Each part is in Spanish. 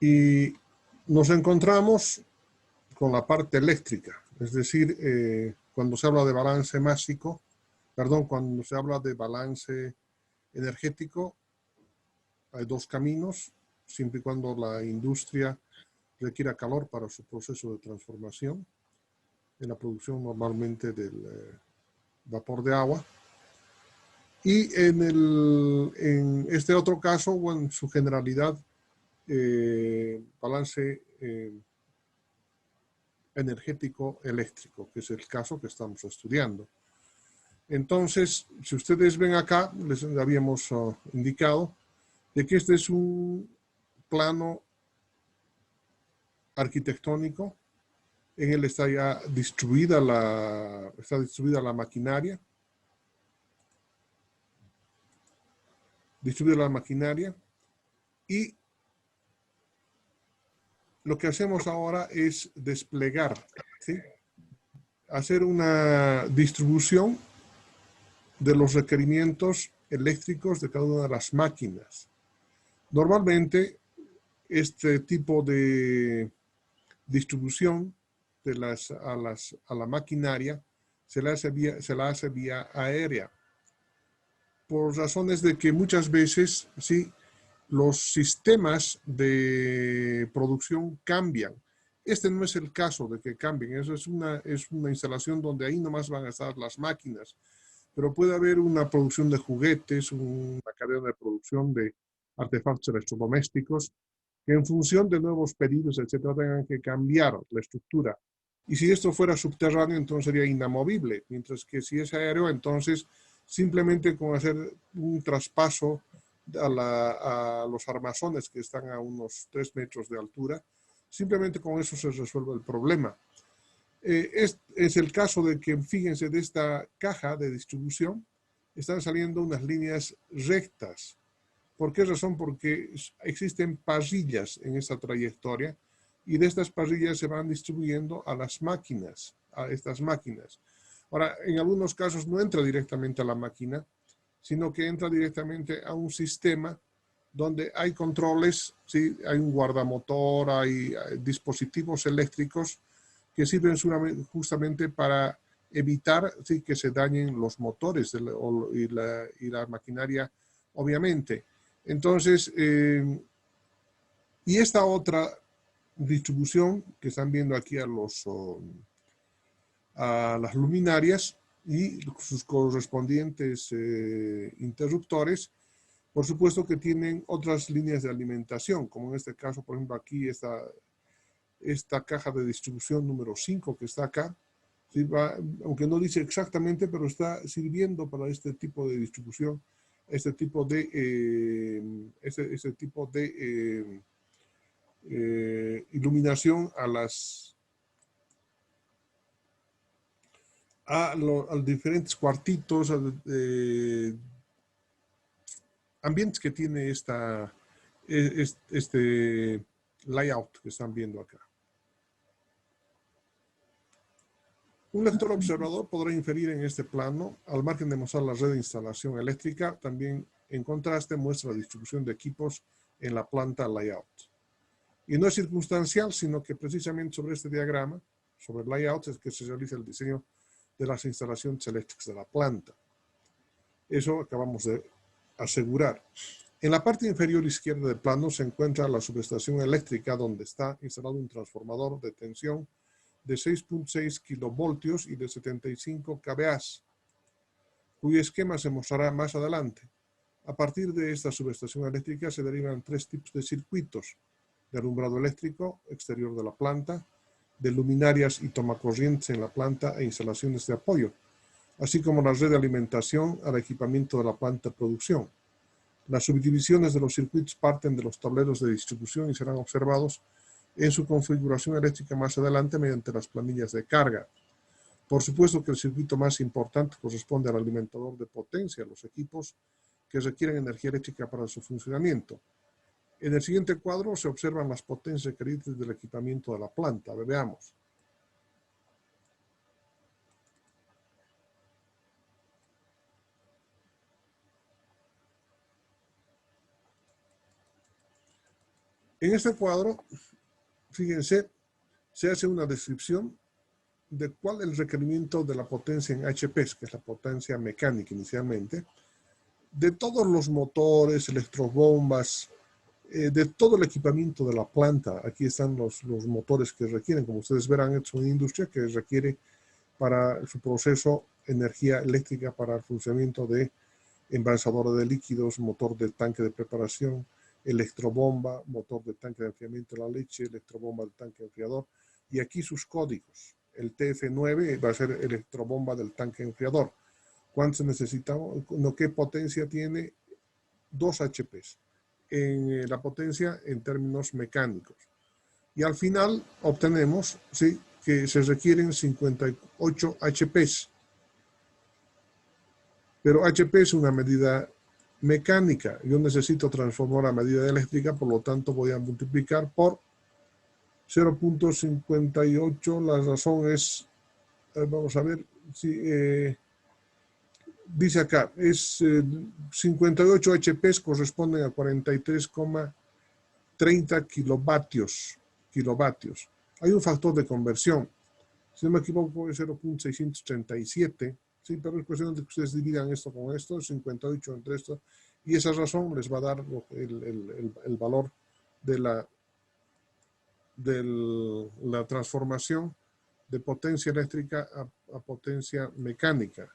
Y nos encontramos con la parte eléctrica, es decir, cuando se habla de balance másico, perdón, cuando se habla de balance energético, hay dos caminos, siempre y cuando la industria requiera calor para su proceso de transformación, en la producción normalmente del vapor de agua. Y en este otro caso, o en su generalidad, balance energético eléctrico, que es el caso que estamos estudiando. Entonces, si ustedes ven acá, les habíamos indicado de que este es un plano arquitectónico. En él está ya distribuida la maquinaria. Y lo que hacemos ahora es desplegar, ¿sí? Hacer una distribución de los requerimientos eléctricos de cada una de las máquinas. Normalmente, este tipo de distribución a la maquinaria se la hace vía aérea, por razones de que muchas veces, sí, los sistemas de producción cambian. Este no es el caso de que cambien, eso es una instalación donde ahí nomás van a estar las máquinas, pero puede haber una producción de juguetes, una cadena de producción de artefactos electrodomésticos, que en función de nuevos pedidos, etcétera, tengan que cambiar la estructura. Y si esto fuera subterráneo, entonces sería inamovible, mientras que si es aéreo, entonces simplemente con hacer un traspaso a los armazones que están a unos 3 metros de altura, simplemente con eso se resuelve el problema. Es el caso de que, fíjense, de esta caja de distribución están saliendo unas líneas rectas. ¿Por qué razón? Porque existen parrillas en esta trayectoria y de estas parrillas se van distribuyendo a las máquinas, a estas máquinas. Ahora, en algunos casos no entra directamente a la máquina, sino que entra directamente a un sistema donde hay controles, ¿sí? Hay un guardamotor, hay dispositivos eléctricos que sirven justamente para evitar, ¿sí?, que se dañen los motores y la maquinaria, obviamente. Entonces, y esta otra distribución que están viendo aquí a las luminarias y sus correspondientes interruptores, por supuesto que tienen otras líneas de alimentación, como en este caso, por ejemplo, aquí esta caja de distribución número 5 que está acá, ¿sí? Aunque no dice exactamente, pero está sirviendo para este tipo de distribución, este tipo de iluminación a diferentes cuartitos, ambientes que tiene este layout que están viendo acá. Un lector observador podrá inferir en este plano, al margen de mostrar la red de instalación eléctrica, también en contraste muestra la distribución de equipos en la planta layout. Y no es circunstancial, sino que precisamente sobre este diagrama, sobre el layout, es que se realiza el diseño de las instalaciones eléctricas de la planta. Eso acabamos de asegurar. En la parte inferior izquierda del plano se encuentra la subestación eléctrica donde está instalado un transformador de tensión de 6.6 kilovoltios y de 75 kVA, cuyo esquema se mostrará más adelante. A partir de esta subestación eléctrica se derivan 3 tipos de circuitos: de alumbrado eléctrico exterior de la planta, de luminarias y tomacorrientes en la planta e instalaciones de apoyo, así como la red de alimentación al equipamiento de la planta de producción. Las subdivisiones de los circuitos parten de los tableros de distribución y serán observados en su configuración eléctrica más adelante mediante las planillas de carga. Por supuesto que el circuito más importante corresponde al alimentador de potencia, los equipos que requieren energía eléctrica para su funcionamiento. En el siguiente cuadro se observan las potencias requeridas del equipamiento de la planta. Veamos. En este cuadro, fíjense, se hace una descripción de cuál es el requerimiento de la potencia en HPs, que es la potencia mecánica inicialmente, de todos los motores, electrobombas, de todo el equipamiento de la planta. Aquí están los motores que requieren, como ustedes verán, es una industria que requiere para su proceso energía eléctrica para el funcionamiento de envasadora de líquidos, motor de tanque de preparación, electrobomba, motor de tanque de enfriamiento de la leche, electrobomba del tanque enfriador, y aquí sus códigos. El TF9 va a ser electrobomba del tanque enfriador. ¿Cuánto necesitamos? ¿Qué potencia tiene? 2 HPs. En la potencia en términos mecánicos. Y al final obtenemos, ¿sí?, que se requieren 58 HPs. Pero HP es una medida mecánica. Yo necesito transformar a medida eléctrica, por lo tanto voy a multiplicar por 0.58. La razón es, vamos a ver, si, dice acá, es 58 HPs corresponden a 43,30 kilovatios. Hay un factor de conversión. Si no me equivoco, es 0.637. Sí, pero es cuestión de que ustedes dividan esto con esto, 58 entre esto, y esa razón les va a dar el valor de la transformación de potencia eléctrica a potencia mecánica,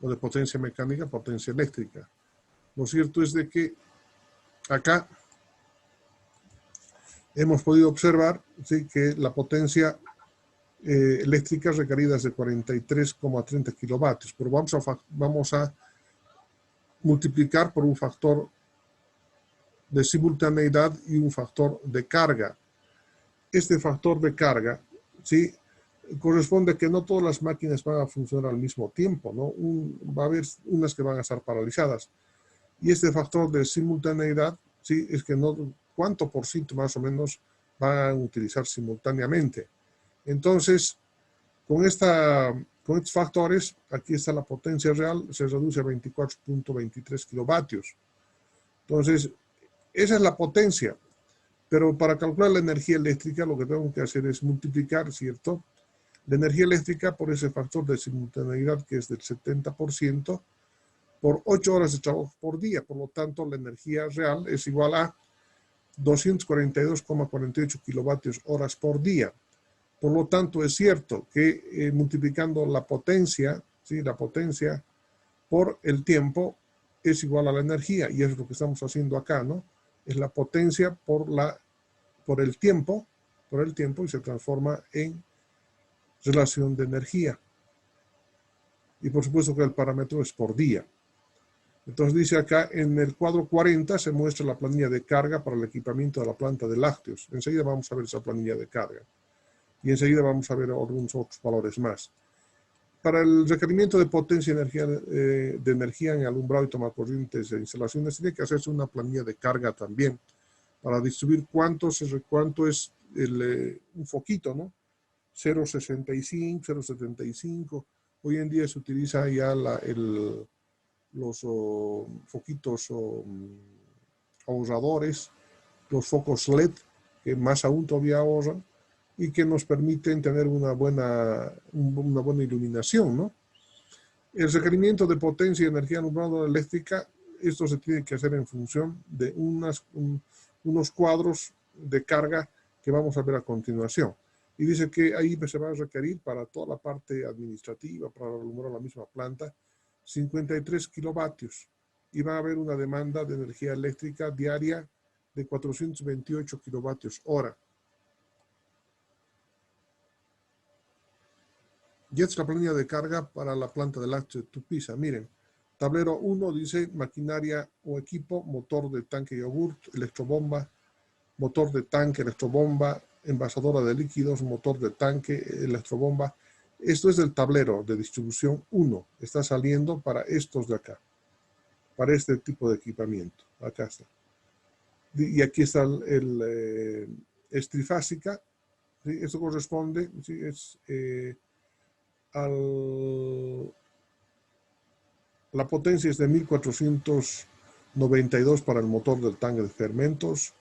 o de potencia mecánica a potencia eléctrica. Lo cierto es de que acá hemos podido observar, ¿sí?, que la potencia eléctricas requeridas de 43,30 kilovatios, pero vamos a multiplicar por un factor de simultaneidad y un factor de carga. Este factor de carga, ¿sí?, corresponde a que no todas las máquinas van a funcionar al mismo tiempo, ¿no? Va a haber unas que van a estar paralizadas. Y este factor de simultaneidad, ¿sí?, es que no, cuánto por ciento más o menos van a utilizar simultáneamente. Entonces, con estos factores, aquí está la potencia real, se reduce a 24.23 kilovatios. Entonces, esa es la potencia. Pero para calcular la energía eléctrica, lo que tengo que hacer es multiplicar, ¿cierto?, la energía eléctrica por ese factor de simultaneidad, que es del 70%, por 8 horas de trabajo por día. Por lo tanto, la energía real es igual a 242,48 kilovatios horas por día. Por lo tanto, es cierto que multiplicando la potencia, ¿sí?, la potencia por el tiempo es igual a la energía, y es lo que estamos haciendo acá, ¿no? Es la potencia por el tiempo, y se transforma en relación de energía. Y por supuesto que el parámetro es por día. Entonces dice acá, en el cuadro 40 se muestra la planilla de carga para el equipamiento de la planta de lácteos. Enseguida vamos a ver esa planilla de carga. Y enseguida vamos a ver algunos otros valores más. Para el requerimiento de potencia de energía en alumbrado y tomacorrientes de instalaciones, tiene que hacerse una planilla de carga también, para distribuir cuánto es un foquito, ¿no? 0.65, 0.75. Hoy en día se utiliza ya los foquitos ahorradores, los focos LED, que más aún todavía ahorran y que nos permiten tener una buena iluminación, ¿no? El requerimiento de potencia y energía alumbrado eléctrica, esto se tiene que hacer en función de unos cuadros de carga que vamos a ver a continuación. Y dice que ahí se va a requerir para toda la parte administrativa, para alumbrar la misma planta, 53 kilovatios. Y va a haber una demanda de energía eléctrica diaria de 428 kilovatios hora. Y esta es la planilla de carga para la planta de lácteos de Tupiza. Miren, tablero 1 dice maquinaria o equipo, motor de tanque yogurt, electrobomba, motor de tanque, electrobomba, envasadora de líquidos, motor de tanque, electrobomba. Esto es el tablero de distribución 1. Está saliendo para estos de acá, para este tipo de equipamiento. Acá está. Y aquí está es trifásica. ¿Sí? Esto corresponde, ¿sí?, es la potencia es de 1492 para el motor del tanque de fermentos,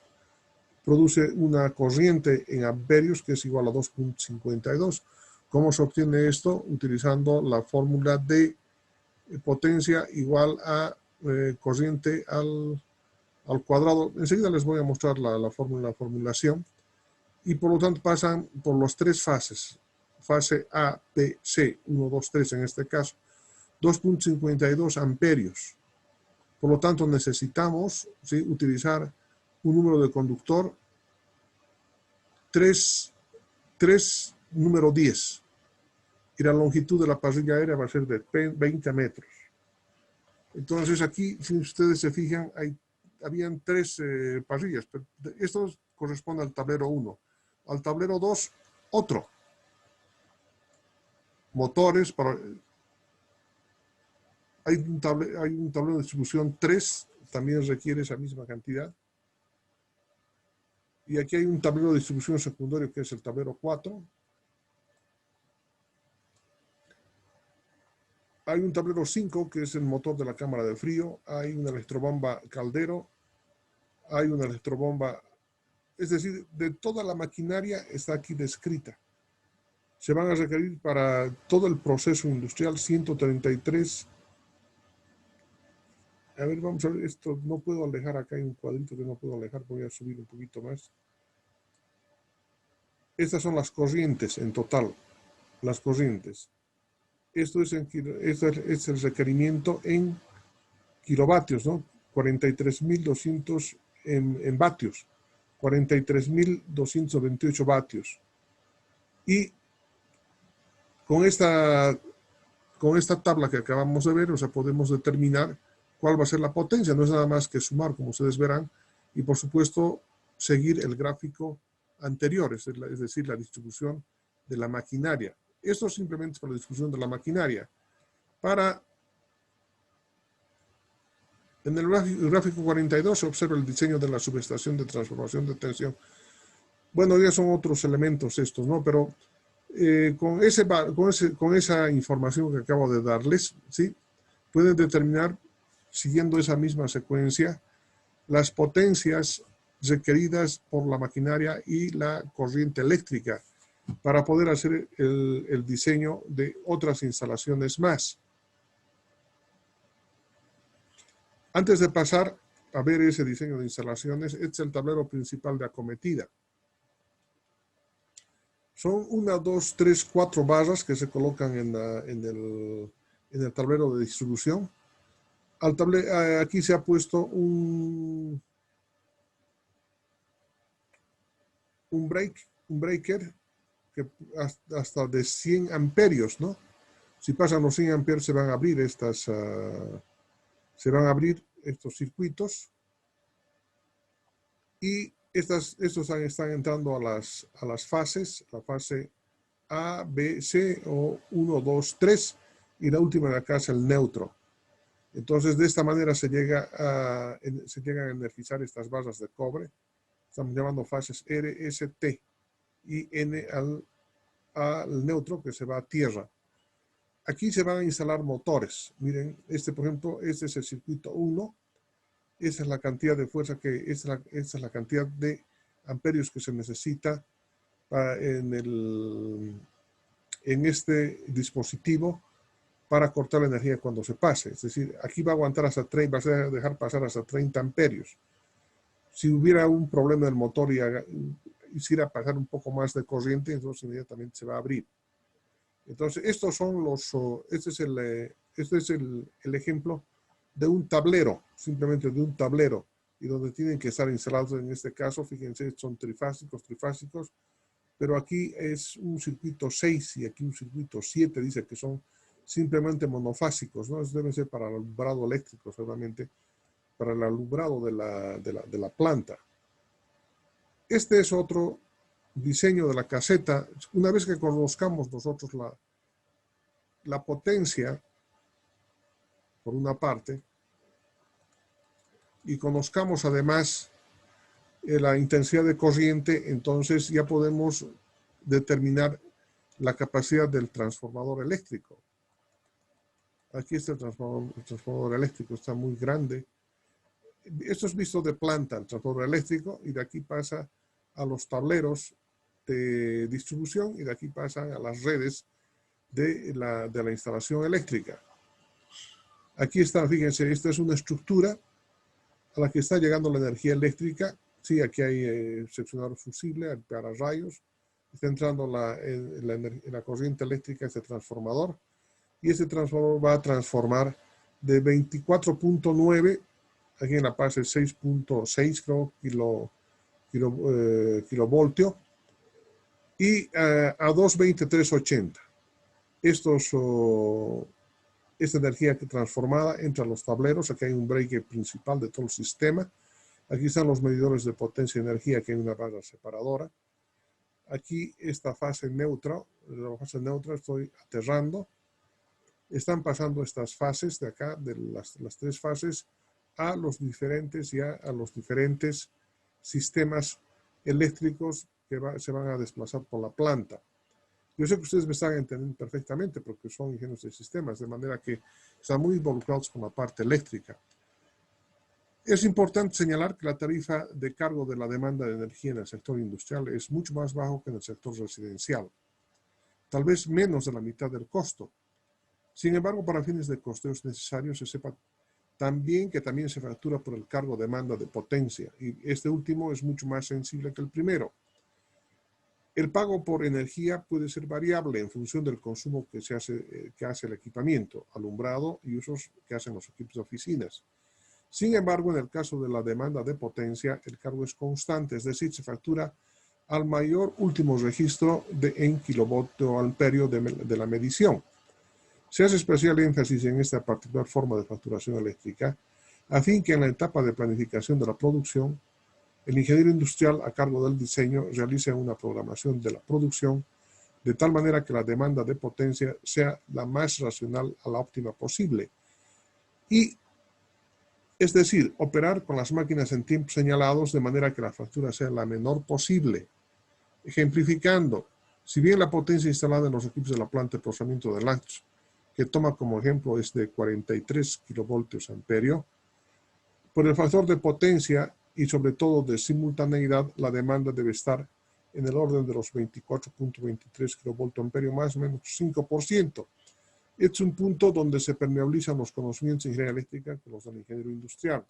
produce una corriente en amperios que es igual a 2.52. ¿Cómo se obtiene esto? Utilizando la fórmula de potencia igual a corriente al cuadrado. Enseguida les voy a mostrar la formulación. Y por lo tanto pasan por las tres fases. Fase A, B, C, 1, 2, 3 en este caso. 2.52 amperios. Por lo tanto necesitamos, ¿sí?, utilizar un número de conductor 3 número 10. Y la longitud de la parrilla aérea va a ser de 20 metros. Entonces aquí, si ustedes se fijan, habían 3 parrillas. Pero esto corresponde al tablero 1. Al tablero 2, otro. Motores para... Hay un tablero de distribución 3, también requiere esa misma cantidad. Y aquí hay un tablero de distribución secundario que es el tablero 4. Hay un tablero 5 que es el motor de la cámara de frío. Hay una electrobomba caldero. Hay una electrobomba, es decir, de toda la maquinaria está aquí descrita. Se van a requerir para todo el proceso industrial 133. A ver, vamos a ver, esto no puedo alejar, acá hay un cuadrito que no puedo alejar, voy a subir un poquito más. Estas son las corrientes en total, las corrientes. Esto es el requerimiento en kilovatios, ¿no? 43.200 en vatios, 43.228 vatios. Y con esta tabla que acabamos de ver, o sea, podemos determinar cuál va a ser la potencia. No es nada más que sumar, como ustedes verán, y por supuesto seguir el gráfico anterior, es decir, la distribución de la maquinaria. Esto simplemente es para la distribución de la maquinaria. En el gráfico 42 se observa el diseño de la subestación de transformación de tensión. Bueno, ya son otros elementos estos, ¿no? Pero con esa información que acabo de darles, ¿sí?, pueden determinar, siguiendo esa misma secuencia, las potencias requeridas por la maquinaria y la corriente eléctrica para poder hacer el diseño de otras instalaciones más. Antes de pasar a ver ese diseño de instalaciones, este es el tablero principal de acometida. Son 1, 2, 3, 4 barras que se colocan en el tablero de distribución. Aquí se ha puesto un breaker que hasta de 100 amperios, ¿no? Si pasan los 100 amperios se van a abrir estos circuitos y estos están entrando a las fases, la fase A, B, C o 1, 2, 3 y la última de acá es el neutro. Entonces de esta manera se llegan a energizar estas barras de cobre. Estamos llamando fases R, S, T y N al neutro que se va a tierra. Aquí se van a instalar motores. Miren, por ejemplo, este es el circuito 1. Esa es la cantidad de fuerza esta es la cantidad de amperios que se necesita en este dispositivo para cortar la energía cuando se pase. Es decir, aquí va a aguantar va a dejar pasar hasta 30 amperios. Si hubiera un problema del motor y hiciera pasar un poco más de corriente, entonces inmediatamente se va a abrir. Entonces, este es el ejemplo de un tablero, simplemente de un tablero, y donde tienen que estar instalados en este caso, fíjense, son trifásicos, pero aquí es un circuito 6 y aquí un circuito 7, dice que son simplemente monofásicos, ¿no? Eso debe ser para el alumbrado eléctrico, seguramente, para el alumbrado de la planta. Este es otro diseño de la caseta. Una vez que conozcamos nosotros la potencia, por una parte, y conozcamos además la intensidad de corriente, entonces ya podemos determinar la capacidad del transformador eléctrico. Aquí está el transformador eléctrico, está muy grande. Esto es visto de planta, el transformador eléctrico, y de aquí pasa a los tableros de distribución y de aquí pasan a las redes de la instalación eléctrica. Aquí está, fíjense, esta es una estructura a la que está llegando la energía eléctrica. Sí, aquí hay seccionador fusible para rayos. Está entrando la corriente eléctrica a este transformador. Y este transformador va a transformar de 24.9, aquí en la fase 6.6 creo, kilovoltio, y a 223.80. Esta energía transformada entra a los tableros. Aquí hay un breaker principal de todo el sistema. Aquí están los medidores de potencia y energía, que hay una barra separadora. Aquí esta fase neutra, estoy aterrando. Están pasando estas fases de acá, de las tres fases, a los diferentes sistemas eléctricos que se van a desplazar por la planta. Yo sé que ustedes me están entendiendo perfectamente porque son ingenieros de sistemas, de manera que están muy involucrados con la parte eléctrica. Es importante señalar que la tarifa de cargo de la demanda de energía en el sector industrial es mucho más bajo que en el sector residencial, tal vez menos de la mitad del costo. Sin embargo, para fines de costeo es necesario se sepa también que también se factura por el cargo demanda de potencia, y este último es mucho más sensible que el primero. El pago por energía puede ser variable en función del consumo que hace el equipamiento, alumbrado y usos que hacen los equipos de oficinas. Sin embargo, en el caso de la demanda de potencia, el cargo es constante, es decir, se factura al mayor último registro en kilovoltio amperio de la medición. Se hace especial énfasis en esta particular forma de facturación eléctrica, a fin que en la etapa de planificación de la producción, el ingeniero industrial a cargo del diseño realice una programación de la producción de tal manera que la demanda de potencia sea la más racional a la óptima posible. Y, es decir, operar con las máquinas en tiempos señalados de manera que la factura sea la menor posible. Ejemplificando, si bien la potencia instalada en los equipos de la planta de procesamiento de lácteos, que toma como ejemplo es de 43 kilovoltios amperio, por el factor de potencia y sobre todo de simultaneidad, la demanda debe estar en el orden de los 24.23 kilovoltios amperio, más o menos 5%. Este es un punto donde se permeabilizan los conocimientos de ingeniería eléctrica con los del ingeniero industrial.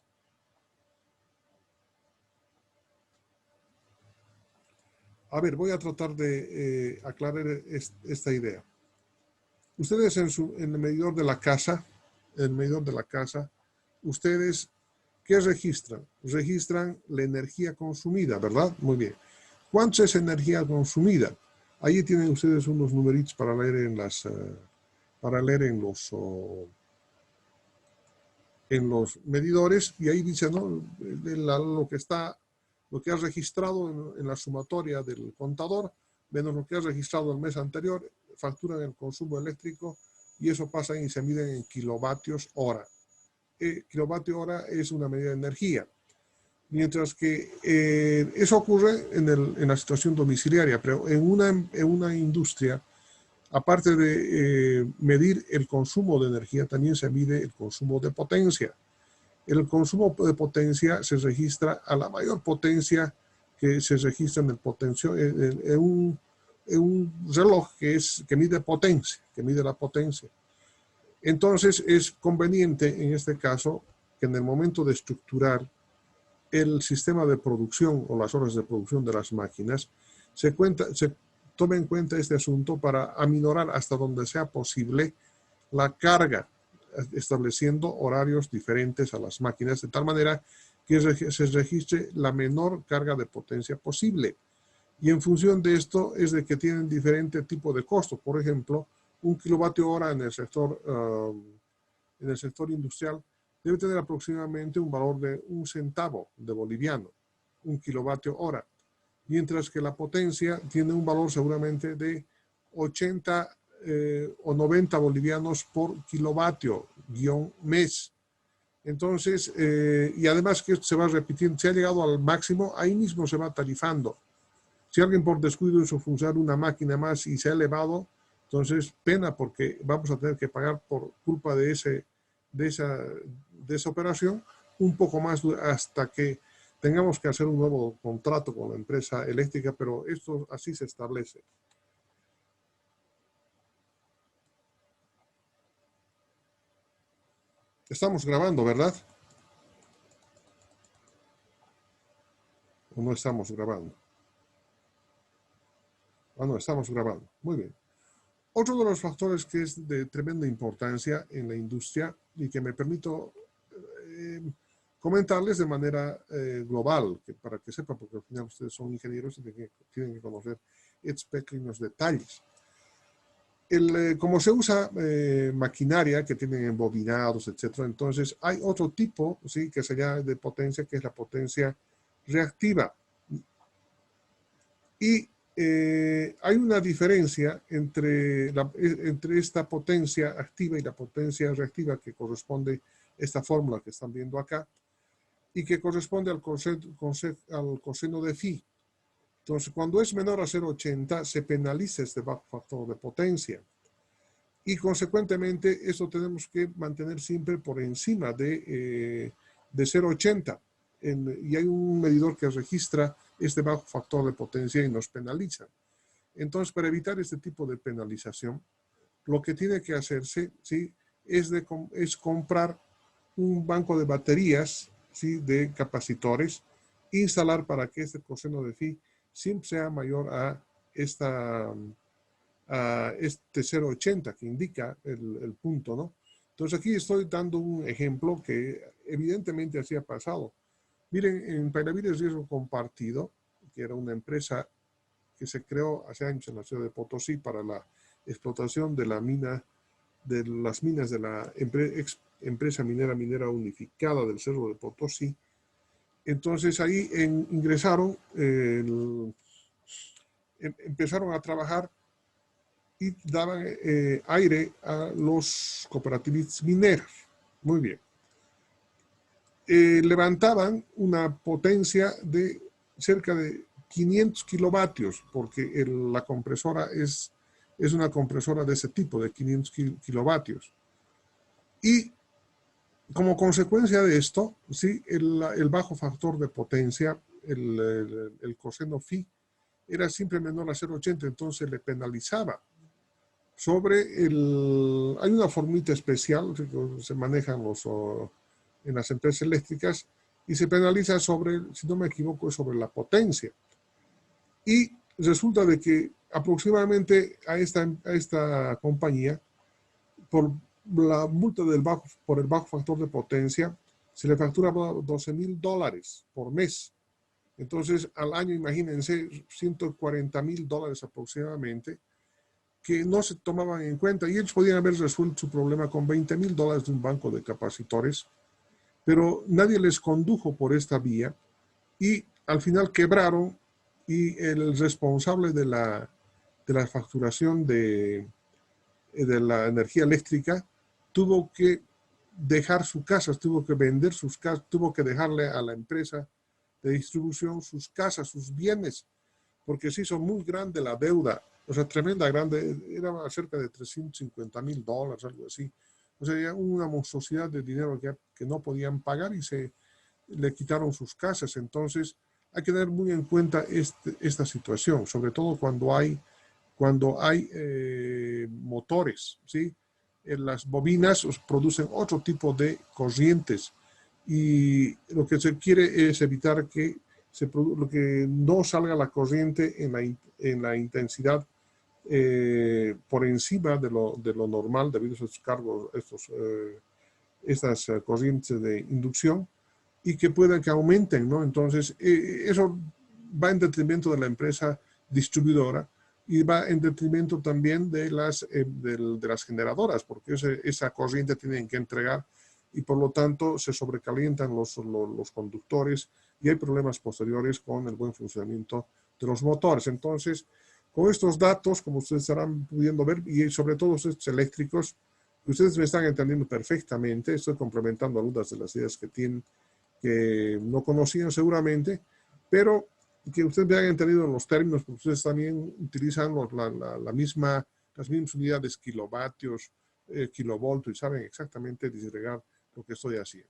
A ver, voy a tratar de aclarar esta idea. Ustedes en el medidor de la casa, ustedes, ¿qué registran? Registran la energía consumida, ¿verdad? Muy bien. ¿Cuánto es energía consumida? Ahí tienen ustedes unos numeritos para leer en los medidores, y ahí dice, ¿no? Lo que has registrado en la sumatoria del contador, menos lo que has registrado el mes anterior, facturan el consumo eléctrico, y eso pasa y se mide en kilovatios hora. Kilovatio hora es una medida de energía. Mientras que eso ocurre en la situación domiciliaria, pero en una industria, aparte de medir el consumo de energía, también se mide el consumo de potencia. El consumo de potencia se registra a la mayor potencia que se registra en un reloj que mide la potencia. Entonces es conveniente en este caso que en el momento de estructurar el sistema de producción o las horas de producción de las máquinas, se tome en cuenta este asunto para aminorar hasta donde sea posible la carga, estableciendo horarios diferentes a las máquinas, de tal manera que se registre la menor carga de potencia posible. Y en función de esto es de que tienen diferente tipo de costo. Por ejemplo, un kilovatio hora en el sector industrial debe tener aproximadamente un valor de 1 centavo de boliviano, un kilovatio hora, mientras que la potencia tiene un valor seguramente de 80 o 90 bolivianos por kilovatio mes. Entonces, y además que esto se va repitiendo, se ha llegado al máximo, ahí mismo se va tarifando. Si alguien por descuido hizo funcionar una máquina más y se ha elevado, entonces pena, porque vamos a tener que pagar por culpa de esa operación un poco más hasta que tengamos que hacer un nuevo contrato con la empresa eléctrica, pero esto así se establece. Estamos grabando, ¿verdad? ¿O no estamos grabando? Ah, no, estamos grabando. Muy bien. Otro de los factores que es de tremenda importancia en la industria y que me permito comentarles de manera global, para que sepan, porque al final ustedes son ingenieros y tienen que conocer estos pequeños detalles. Como se usa maquinaria que tienen embobinados, etc., entonces hay otro tipo, ¿sí?, que se llama de potencia, que es la potencia reactiva. Y hay una diferencia entre esta potencia activa y la potencia reactiva que corresponde a esta fórmula que están viendo acá y que corresponde al coseno de phi. Entonces, cuando es menor a 0,80 se penaliza este bajo factor de potencia y consecuentemente eso tenemos que mantener siempre por encima de 0,80 y hay un medidor que registra este bajo factor de potencia y nos penaliza. Entonces, para evitar este tipo de penalización, lo que tiene que hacerse, ¿sí?, es comprar un banco de baterías, ¿sí?, de capacitores, instalar para que este coseno de phi siempre sea mayor a este 0,80 que indica el punto, ¿no? Entonces aquí estoy dando un ejemplo que evidentemente así ha pasado. Miren, en Pailavides Riesgo Compartido, que era una empresa que se creó hace años en la ciudad de Potosí para la explotación de las minas de la empresa minera unificada del Cerro de Potosí. Entonces ahí ingresaron, empezaron a trabajar y daban aire a los cooperativistas mineros. Muy bien. Levantaban una potencia de cerca de 500 kilovatios, porque la compresora es una compresora de ese tipo, de 500 kilovatios. Y como consecuencia de esto, ¿sí?, el bajo factor de potencia, el coseno phi, era siempre menor a 0,80, entonces le penalizaba. Hay una formita especial que se maneja en las empresas eléctricas y se penaliza sobre, si no me equivoco, sobre la potencia. Y resulta de que aproximadamente a esta compañía, por la multa por el bajo factor de potencia, se le facturaba $12,000 por mes. Entonces, al año, imagínense, $140,000 aproximadamente, que no se tomaban en cuenta, y ellos podían haber resuelto su problema con $20,000 de un banco de capacitores, pero nadie les condujo por esta vía, y al final quebraron, y el responsable de la facturación de la energía eléctrica tuvo que dejar sus casas, tuvo que vender sus casas, tuvo que dejarle a la empresa de distribución sus casas, sus bienes, porque se hizo muy grande la deuda, o sea, tremenda grande, era cerca de $350,000, algo así. O sea, una monstruosidad de dinero que no podían pagar y se le quitaron sus casas. Entonces, hay que tener muy en cuenta esta situación, sobre todo cuando hay motores, ¿sí? Las bobinas producen otro tipo de corrientes y lo que se quiere es evitar que que no salga la corriente en la intensidad por encima de lo normal debido a estos cargos, estas corrientes de inducción y que puedan que aumenten, ¿no? Entonces, eso va en detrimento de la empresa distribuidora y va en detrimento también de las generadoras, porque esa corriente tienen que entregar y por lo tanto se sobrecalientan los conductores y hay problemas posteriores con el buen funcionamiento de los motores. Entonces, con estos datos, como ustedes estarán pudiendo ver, y sobre todo estos eléctricos, ustedes me están entendiendo perfectamente, estoy complementando algunas de las ideas que tienen, que no conocían seguramente, pero que ustedes vean entendido los términos, porque ustedes también utilizan las mismas unidades, kilovatios, kilovoltios, y saben exactamente disgregar lo que estoy haciendo.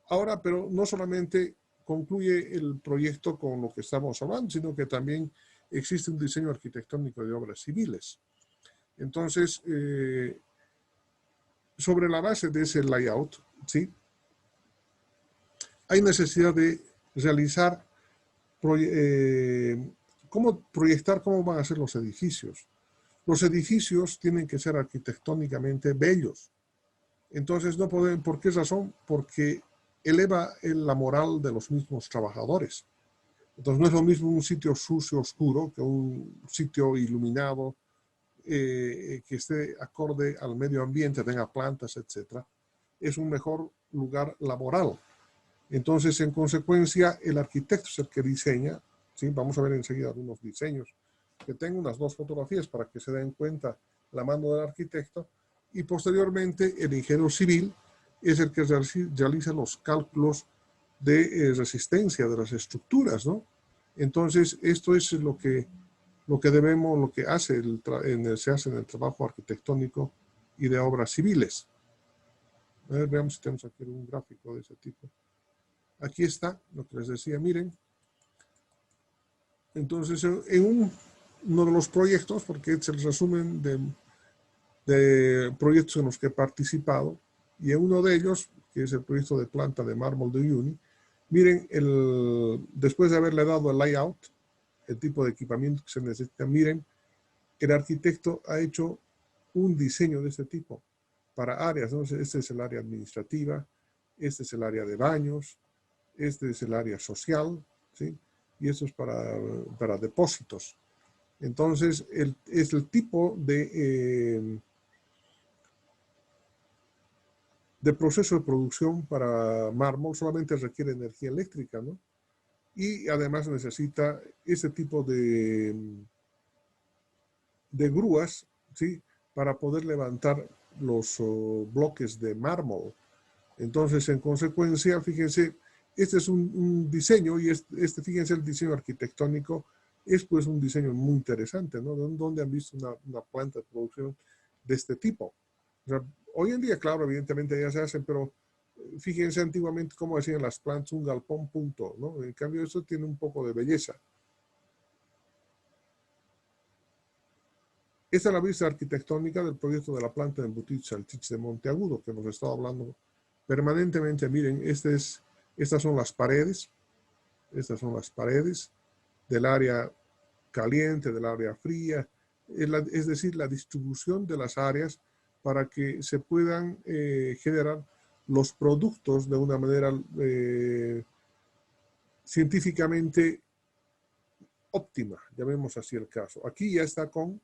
Ahora, pero no solamente concluye el proyecto con lo que estamos hablando, sino que también existe un diseño arquitectónico de obras civiles. Entonces, sobre la base de ese layout, ¿sí?, hay necesidad de realizar, cómo proyectar cómo van a ser los edificios. Los edificios tienen que ser arquitectónicamente bellos. Entonces, no pueden, ¿por qué razón? Porque eleva la moral de los mismos trabajadores. Entonces, no es lo mismo un sitio sucio, oscuro, que un sitio iluminado, que esté acorde al medio ambiente, tenga plantas, etc. Es un mejor lugar laboral. Entonces, en consecuencia, el arquitecto es el que diseña, ¿sí? Vamos a ver enseguida algunos diseños, que tengo unas 2 fotografías para que se den cuenta la mano del arquitecto, y posteriormente el ingeniero civil es el que realiza los cálculos de resistencia de las estructuras, ¿no? Entonces, esto es lo que debemos, lo que hace se hace en el trabajo arquitectónico y de obras civiles. A ver, veamos si tenemos aquí un gráfico de ese tipo. Aquí está lo que les decía, miren. Entonces, en uno de los proyectos, porque es el resumen de proyectos en los que he participado, y en uno de ellos, que es el proyecto de planta de mármol de Uyuni, miren, después de haberle dado el layout, el tipo de equipamiento que se necesita, miren, el arquitecto ha hecho un diseño de este tipo para áreas, ¿no? Este es el área administrativa, este es el área de baños, este es el área social, ¿sí? Y esto es para depósitos. Entonces, es el tipo de proceso de producción para mármol, solamente requiere energía eléctrica, ¿no? Y además necesita ese tipo de grúas, ¿sí?, para poder levantar los bloques de mármol. Entonces, en consecuencia, fíjense, este es un diseño, y fíjense, el diseño arquitectónico es pues un diseño muy interesante, ¿no? ¿Dónde han visto una planta de producción de este tipo? O sea, hoy en día, claro, evidentemente ya se hacen, pero fíjense antiguamente cómo hacían las plantas, un galpón, punto, ¿no? En cambio, eso tiene un poco de belleza. Esta es la vista arquitectónica del proyecto de la planta de embutidos salchichas de Monteagudo, que nos estaba hablando permanentemente. Miren, estas son las paredes. Estas son las paredes del área caliente, del área fría. Es decir, la distribución de las áreas para que se puedan generar los productos de una manera científicamente óptima, llamemos así el caso. Aquí ya está con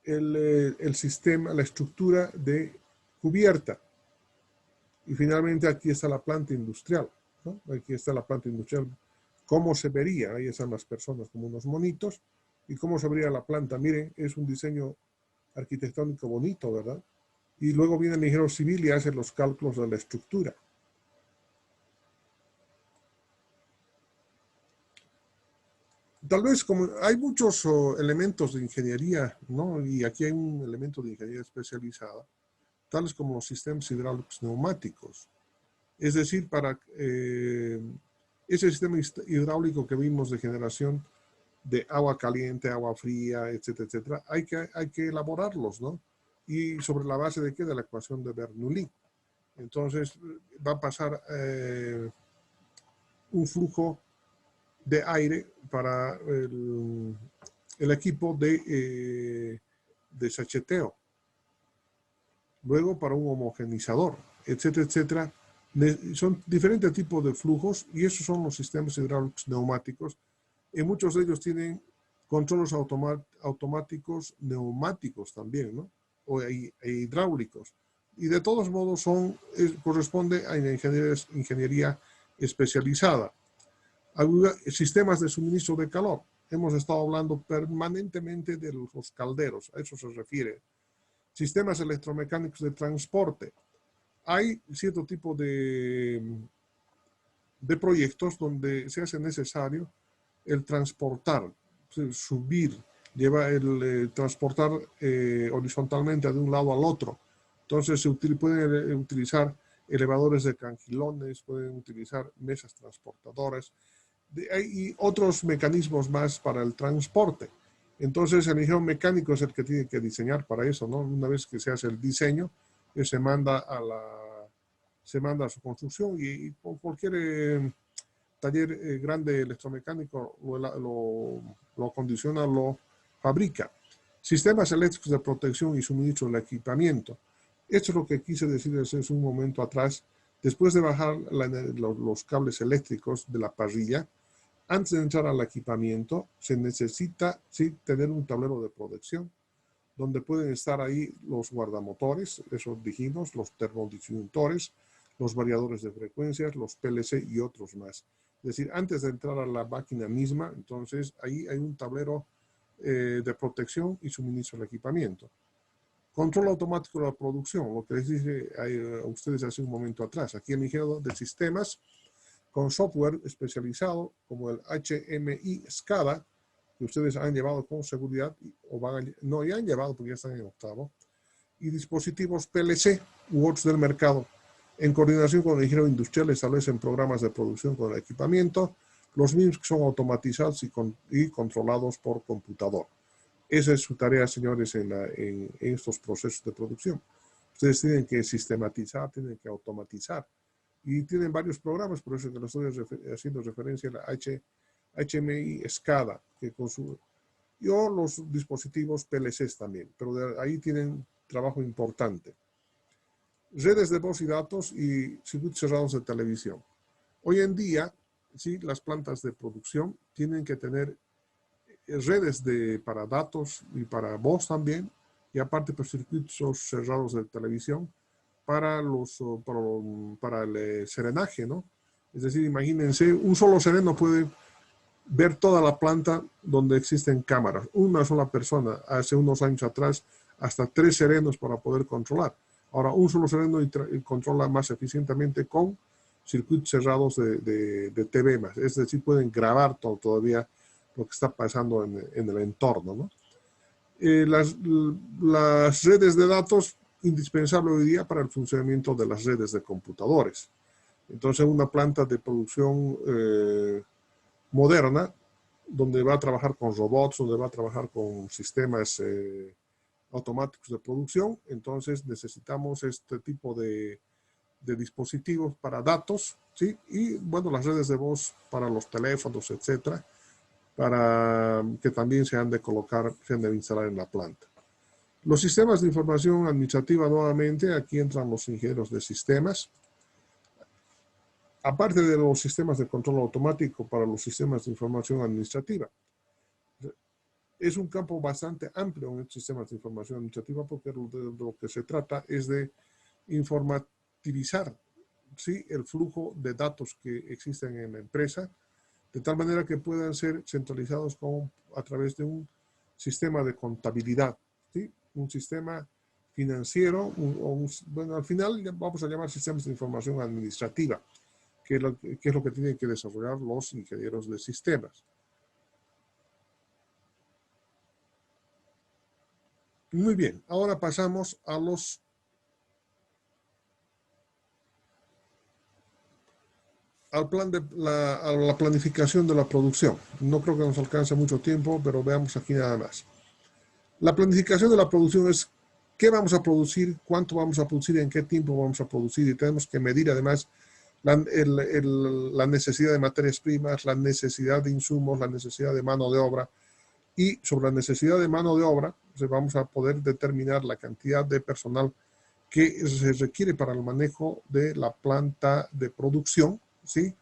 el sistema, la estructura de cubierta. Y finalmente aquí está la planta industrial, ¿no? Aquí está la planta industrial. ¿Cómo se vería? Ahí están las personas como unos monitos. ¿Y cómo se vería la planta? Miren, es un diseño arquitectónico bonito, ¿verdad? Y luego viene el ingeniero civil y hace los cálculos de la estructura. Tal vez como hay muchos elementos de ingeniería, ¿no? Y aquí hay un elemento de ingeniería especializada, tales como los sistemas hidráulicos neumáticos. Es decir, para ese sistema hidráulico que vimos de generación de agua caliente, agua fría, etcétera, etcétera, hay que elaborarlos, ¿no? Y sobre la base de qué? De la ecuación de Bernoulli. Entonces, va a pasar un flujo de aire para el equipo de sacheteo, luego para un homogenizador, etcétera, etcétera. Son diferentes tipos de flujos, y esos son los sistemas hidráulicos neumáticos. Y muchos de ellos tienen controles automáticos neumáticos también, ¿no? E hidráulicos. Y de todos modos corresponde a ingeniería especializada. Sistemas de suministro de calor. Hemos estado hablando permanentemente de los calderos, a eso se refiere. Sistemas electromecánicos de transporte. Hay cierto tipo de proyectos donde se hace necesario el transportar, subir, transportar horizontalmente de un lado al otro. Entonces se pueden utilizar elevadores de cangilones, pueden utilizar mesas transportadoras y otros mecanismos más para el transporte. Entonces el ingeniero mecánico es el que tiene que diseñar para eso, ¿no? Una vez que se hace el diseño, se manda a su construcción y cualquier taller grande electromecánico lo acondiciona, lo fabrica. Sistemas eléctricos de protección y suministro del equipamiento. Esto es lo que quise decir hace un momento atrás. Después de bajar los cables eléctricos de la parrilla, antes de entrar al equipamiento, se necesita tener un tablero de protección, donde pueden estar ahí los guardamotores, esos dijimos, los termodisyuntores, los variadores de frecuencias, los PLC y otros más. Es decir, antes de entrar a la máquina misma, entonces ahí hay un tablero de protección y suministro del equipamiento. Control automático de la producción, lo que les dije a ustedes hace un momento atrás. Aquí el ingeniero de sistemas con software especializado como el HMI SCADA, que ustedes han llevado con seguridad, no, ya han llevado porque ya están en octavo, y dispositivos PLC u otros del mercado. En coordinación con el ingeniero industrial establecen programas de producción con el equipamiento, los mismos que son automatizados y controlados por computador. Esa es su tarea, señores, en estos procesos de producción. Ustedes tienen que sistematizar, tienen que automatizar. Y tienen varios programas, por eso que les estoy haciendo referencia a la HMI SCADA, y los dispositivos PLCs también, pero de ahí tienen trabajo importante. Redes de voz y datos y circuitos cerrados de televisión. Hoy en día, sí, las plantas de producción tienen que tener redes para datos y para voz también, y aparte pues, circuitos cerrados de televisión para el serenaje, ¿no? Es decir, imagínense, un solo sereno puede ver toda la planta donde existen cámaras. Una sola persona, hace unos años atrás, hasta 3 serenos para poder controlar. Ahora, un solo sereno y controla más eficientemente con circuitos cerrados de TV más. Es decir, pueden grabar todavía lo que está pasando en el entorno, ¿no? Las redes de datos, indispensable hoy día para el funcionamiento de las redes de computadores. Entonces, una planta de producción moderna, donde va a trabajar con robots, donde va a trabajar con sistemas automáticos de producción, entonces necesitamos este tipo de dispositivos para datos, ¿sí? Y bueno, las redes de voz para los teléfonos, etcétera, para que también se han de colocar, se han de instalar en la planta. Los sistemas de información administrativa, nuevamente, aquí entran los ingenieros de sistemas. Aparte de los sistemas de control automático para los sistemas de información administrativa. Es un campo bastante amplio en estos sistemas de información administrativa porque de lo que se trata es de informativizar, ¿sí?, el flujo de datos que existen en la empresa, de tal manera que puedan ser centralizados a través de un sistema de contabilidad, ¿sí?, un sistema financiero, bueno, al final vamos a llamar sistemas de información administrativa, que es lo que tienen que desarrollar los ingenieros de sistemas. Muy bien, ahora pasamos a la planificación de la producción. No creo que nos alcance mucho tiempo, pero veamos aquí nada más. La planificación de la producción es qué vamos a producir, cuánto vamos a producir, en qué tiempo vamos a producir, y tenemos que medir además la necesidad de materias primas, la necesidad de insumos, la necesidad de mano de obra, y sobre la necesidad de mano de obra, pues vamos a poder determinar la cantidad de personal que se requiere para el manejo de la planta de producción, ¿sí?,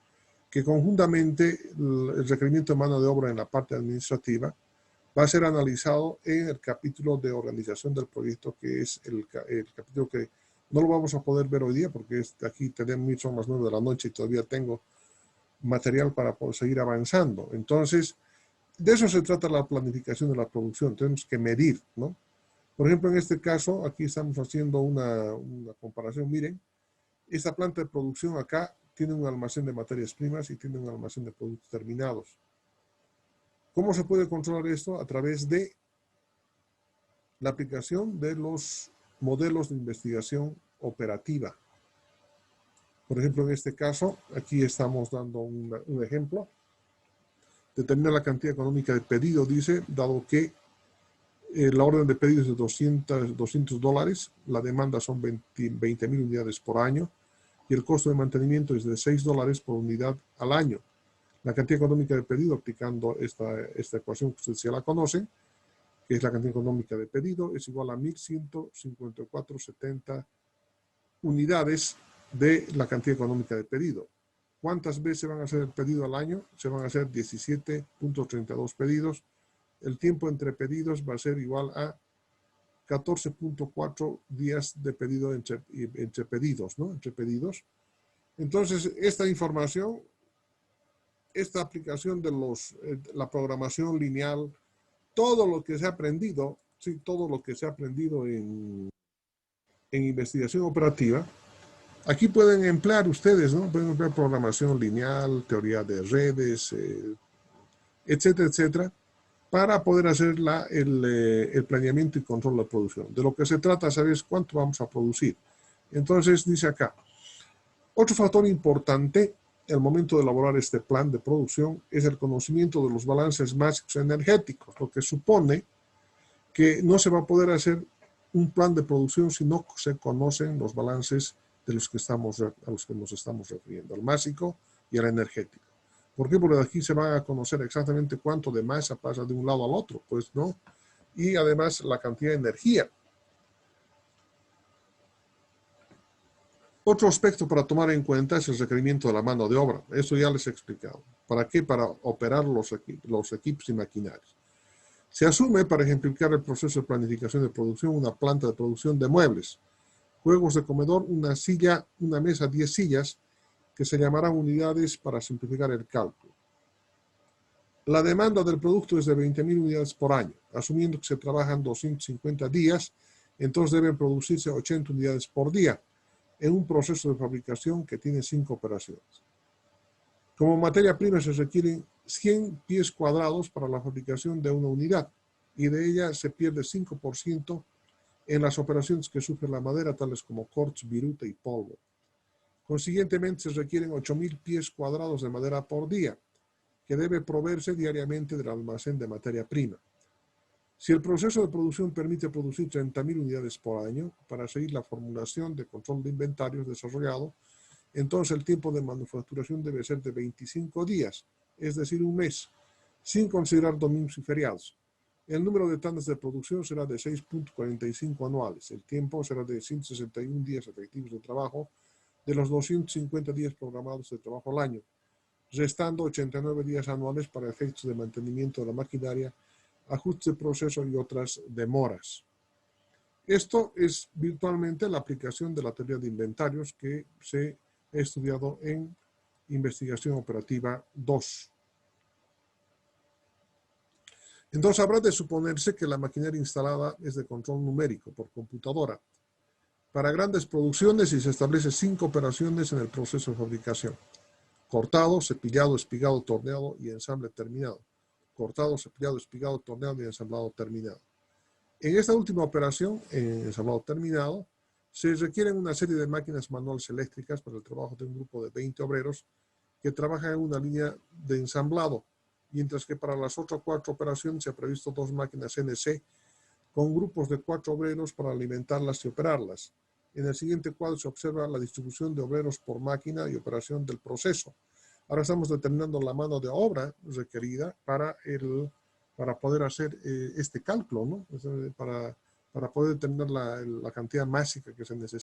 que conjuntamente el requerimiento de mano de obra en la parte administrativa va a ser analizado en el capítulo de organización del proyecto, que es el capítulo que no lo vamos a poder ver hoy día porque aquí son las 9 de la noche y todavía tengo material para poder seguir avanzando. Entonces, de eso se trata la planificación de la producción. Tenemos que medir, ¿no? Por ejemplo, en este caso, aquí estamos haciendo una comparación. Miren, esta planta de producción acá tiene un almacén de materias primas y tiene un almacén de productos terminados. ¿Cómo se puede controlar esto? A través de la aplicación de los modelos de investigación operativa. Por ejemplo, en este caso, aquí estamos dando un ejemplo. Determina la cantidad económica de pedido, dice, dado que la orden de pedido es de $200, la demanda son 20.000 unidades por año y el costo de mantenimiento es de $6 por unidad al año. La cantidad económica de pedido, aplicando esta ecuación que ustedes ya la conocen, que es la cantidad económica de pedido, es igual a 1.154,70 unidades de la cantidad económica de pedido. ¿Cuántas veces van a hacer el pedido al año? Se van a hacer 17.32 pedidos. El tiempo entre pedidos va a ser igual a 14.4 días de pedido entre pedidos, ¿no? Entre pedidos. Entonces, esta información, esta aplicación de la programación lineal, todo lo que se ha aprendido, sí, todo lo que se ha aprendido en investigación operativa, aquí pueden emplear ustedes, ¿no? Pueden emplear programación lineal, teoría de redes, etcétera, etcétera, para poder hacer el planeamiento y control de la producción. De lo que se trata, ¿sabes cuánto vamos a producir? Entonces, dice acá, otro factor importante al momento de elaborar este plan de producción es el conocimiento de los balances básicos energéticos, lo que supone que no se va a poder hacer un plan de producción si no se conocen los balances a los que nos estamos refiriendo, al básico y al energético. ¿Por qué? Porque aquí se va a conocer exactamente cuánto de masa pasa de un lado al otro, pues, ¿no? Y además la cantidad de energía. Otro aspecto para tomar en cuenta es el requerimiento de la mano de obra. Eso ya les he explicado. ¿Para qué? Para operar los equipos y maquinarias. Se asume, para ejemplificar el proceso de planificación de producción, una planta de producción de muebles, juegos de comedor, una mesa, 10 sillas, que se llamarán unidades para simplificar el cálculo. La demanda del producto es de 20.000 unidades por año. Asumiendo que se trabajan 250 días, entonces deben producirse 80 unidades por día, en un proceso de fabricación que tiene 5 operaciones. Como materia prima se requieren 100 pies cuadrados para la fabricación de una unidad y de ella se pierde 5% en las operaciones que sufre la madera, tales como cortes, viruta y polvo. Consiguientemente se requieren 8.000 pies cuadrados de madera por día, que debe proveerse diariamente del almacén de materia prima. Si el proceso de producción permite producir 30.000 unidades por año, para seguir la formulación de control de inventarios desarrollado, entonces el tiempo de manufacturación debe ser de 25 días, es decir, un mes, sin considerar domingos y feriados. El número de tandas de producción será de 6.45 anuales. El tiempo será de 161 días efectivos de trabajo de los 250 días programados de trabajo al año, restando 89 días anuales para efectos de mantenimiento de la maquinaria, ajustes de proceso y otras demoras. Esto es virtualmente la aplicación de la teoría de inventarios que se ha estudiado en Investigación Operativa 2. Entonces habrá de suponerse que la maquinaria instalada es de control numérico por computadora. Para grandes producciones se establece 5 operaciones en el proceso de fabricación: cortado, cepillado, espigado, torneado y ensamble terminado. Cortado, cepillado, espigado, torneado y ensamblado terminado. En esta última operación, en ensamblado terminado, se requieren una serie de máquinas manuales eléctricas para el trabajo de un grupo de 20 obreros que trabajan en una línea de ensamblado, mientras que para las otras 4 operaciones se ha previsto 2 máquinas CNC con grupos de 4 obreros para alimentarlas y operarlas. En el siguiente cuadro se observa la distribución de obreros por máquina y operación del proceso. Ahora estamos determinando la mano de obra requerida para poder hacer este cálculo, ¿no? Para poder determinar la cantidad máxima que se necesita.